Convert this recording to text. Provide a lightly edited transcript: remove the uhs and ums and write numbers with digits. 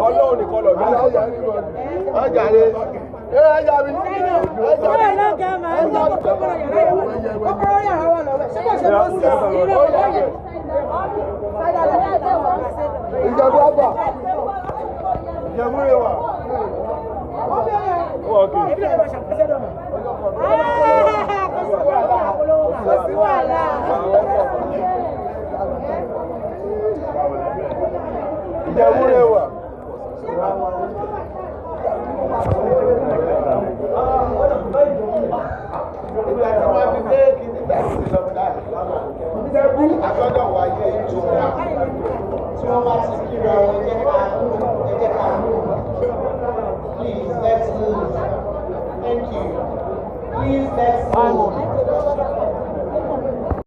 Ọlọ́run nìkan lọ bí ọjà rẹ̀ ẹ̀yà mi. Ìjẹ̀bú àgbà. Ìjẹ̀bú rẹ̀ wà. Ìjẹ̀bú rẹ̀ wà. Àgbọ́dọ̀ wáyé ìjọba tí wọ́n bá ti kíra wọn